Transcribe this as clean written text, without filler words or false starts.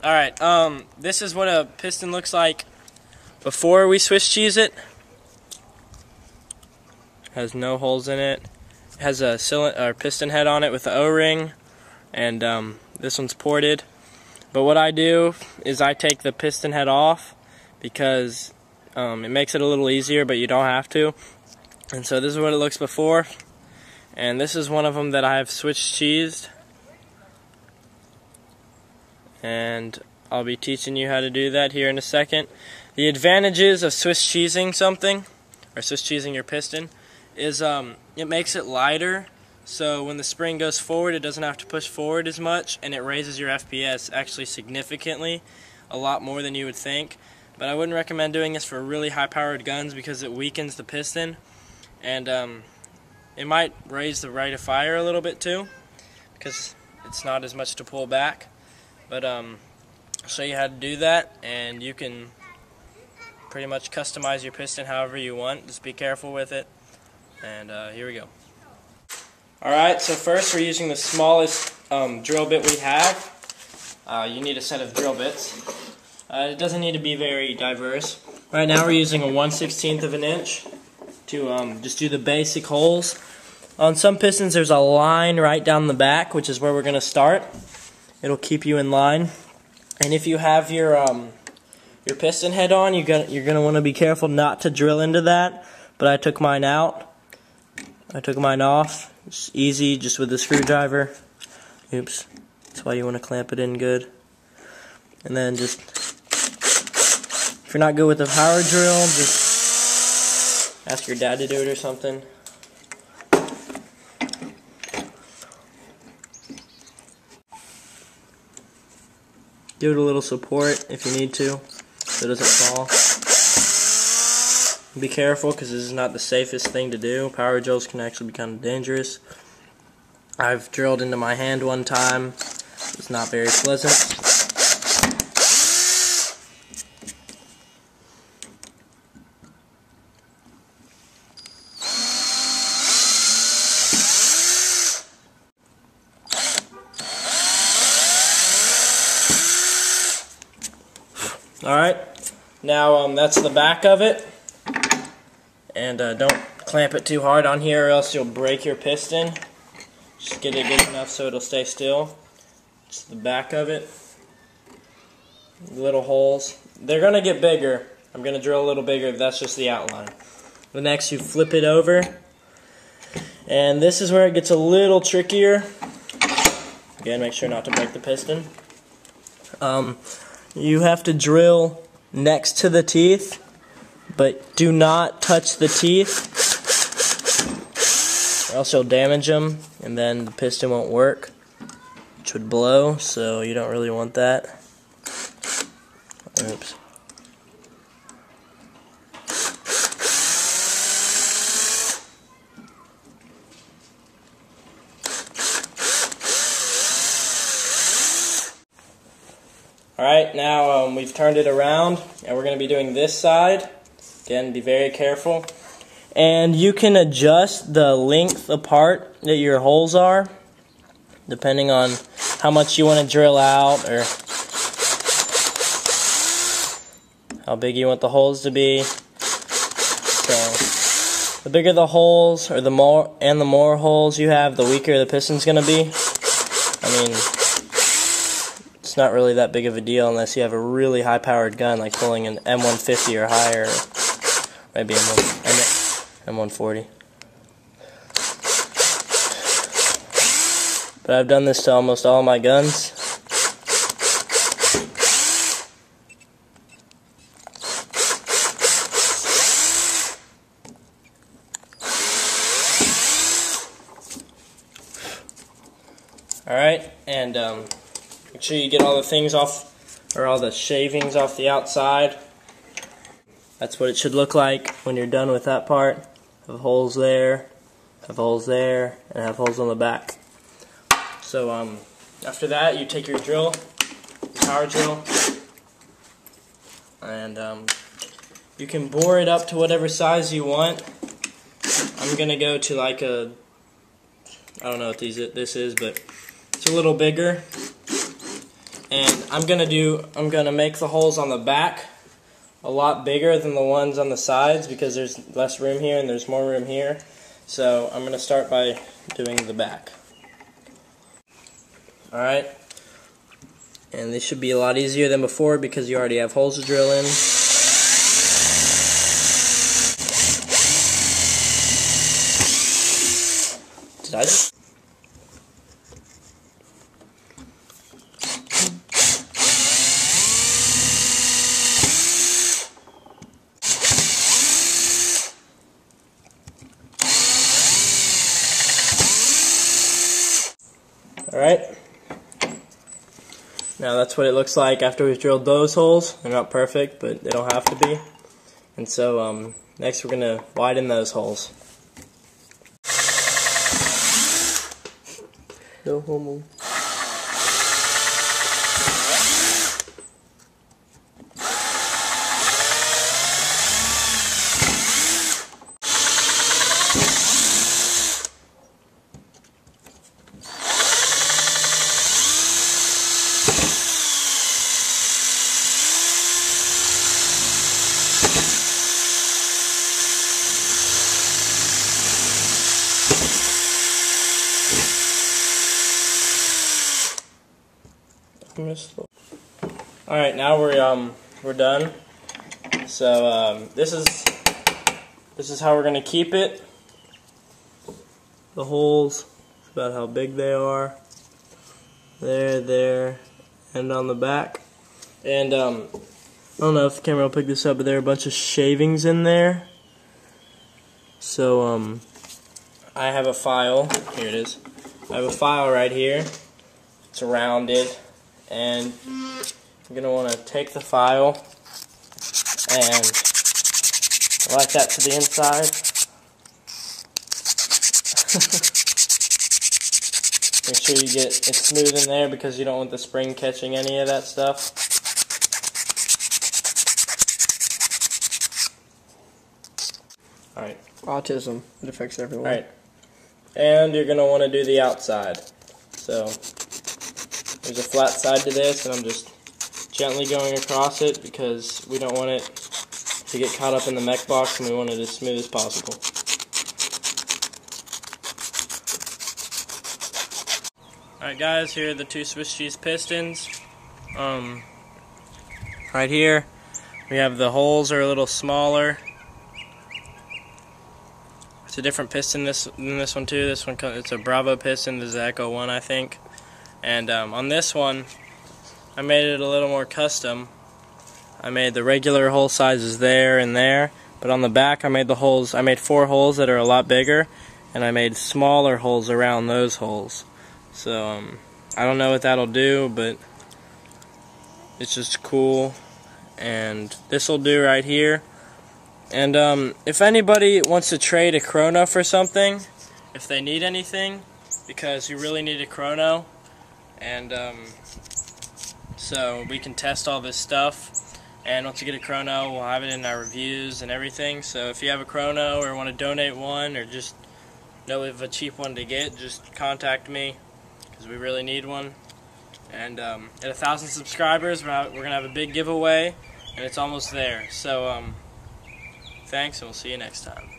Alright, this is what a piston looks like before we Swiss cheese it. Has no holes in it. It has a piston head on it with the O-ring, and this one's ported. But what I do is I take the piston head off because it makes it a little easier, but you don't have to. And so this is what it looks before, and this is one of them that I have Swiss cheesed. And I'll be teaching you how to do that here in a second. The advantages of Swiss cheesing something, or Swiss cheesing your piston, is it makes it lighter, so when the spring goes forward it doesn't have to push forward as much, and it raises your FPS actually significantly, a lot more than you would think. But I wouldn't recommend doing this for really high powered guns because it weakens the piston, and it might raise the rate of fire a little bit too because it's not as much to pull back. But I'll show you how to do that, and you can pretty much customize your piston however you want. Just be careful with it. And here we go. Alright, so first we're using the smallest drill bit we have. You need a set of drill bits. It doesn't need to be very diverse. Right now we're using a 1/16 of an inch to just do the basic holes. On some pistons there's a line right down the back, which is where we're going to start. It'll keep you in line. And if you have your piston head on, you're gonna want to be careful not to drill into that. But I took mine out. I took mine off. It's easy, just with the screwdriver. Oops. That's why you want to clamp it in good. And then just, if you're not good with the power drill, just ask your dad to do it or something. Give it a little support if you need to, so it doesn't fall. Be careful because this is not the safest thing to do. Power drills can actually be kind of dangerous. I've drilled into my hand one time. It's not very pleasant. Alright, now that's the back of it, and don't clamp it too hard on here or else you'll break your piston. Just get it good enough so it'll stay still. Just the back of it. Little holes. They're going to get bigger. I'm going to drill a little bigger, but that's just the outline. The next you flip it over, and this is where it gets a little trickier. Again, make sure not to break the piston. You have to drill next to the teeth, but do not touch the teeth, or else you'll damage them, and then the piston won't work, which would blow, so you don't really want that. Oops. Alright, now we've turned it around, and we're going to be doing this side. Again, be very careful. And you can adjust the length apart that your holes are, depending on how much you want to drill out, or how big you want the holes to be. So, the bigger the holes, or the more holes you have, the weaker the piston's going to be. I mean, it's not really that big of a deal unless you have a really high-powered gun, like pulling an M150 or higher, or maybe M140. But I've done this to almost all my guns. Alright, and make sure you get all the things off, or all the shavings off the outside. That's what it should look like when you're done with that part. Have holes there, have holes there, and have holes on the back. So after that, you take your drill, your power drill, and you can bore it up to whatever size you want. I'm gonna go to like a, I don't know what this is, but it's a little bigger. And I'm gonna make the holes on the back a lot bigger than the ones on the sides because there's less room here and there's more room here. So I'm gonna start by doing the back. Alright. And this should be a lot easier than before because you already have holes to drill in. Did I just... Alright, now that's what it looks like after we've drilled those holes. They're not perfect, but they don't have to be. And so next we're going to widen those holes. No homo. Alright, now we're done. So this is how we're gonna keep it. The holes, about how big they are. There, and on the back. And I don't know if the camera will pick this up, but there are a bunch of shavings in there. So I have a file. Here it is. I have a file right here. It's rounded. And I'm going to want to take the file and like that to the inside. Make sure you get it smooth in there because you don't want the spring catching any of that stuff. Alright. Autism. It affects everyone. Alright. And you're going to want to do the outside. So there's a flat side to this, and I'm just gently going across it because we don't want it to get caught up in the mech box, and we want it as smooth as possible. Alright guys, here are the two Swiss cheese pistons. Right here we have the holes are a little smaller. It's a different piston than this one too. This one, it's a Bravo piston. This is Echo 1, I think. And on this one, I made it a little more custom. I made the regular hole sizes there and there, but on the back I made 4 holes that are a lot bigger, and I made smaller holes around those holes. So I don't know what that'll do, but it's just cool. And this will do right here. And if anybody wants to trade a chrono for something, if they need anything, because you really need a chrono, and so we can test all this stuff, and once you get a chrono we'll have it in our reviews and everything. So if you have a chrono or want to donate one or just know of a cheap one to get, just contact me because we really need one. And at 1,000 subscribers we're gonna have a big giveaway, and it's almost there. So thanks, and we'll see you next time.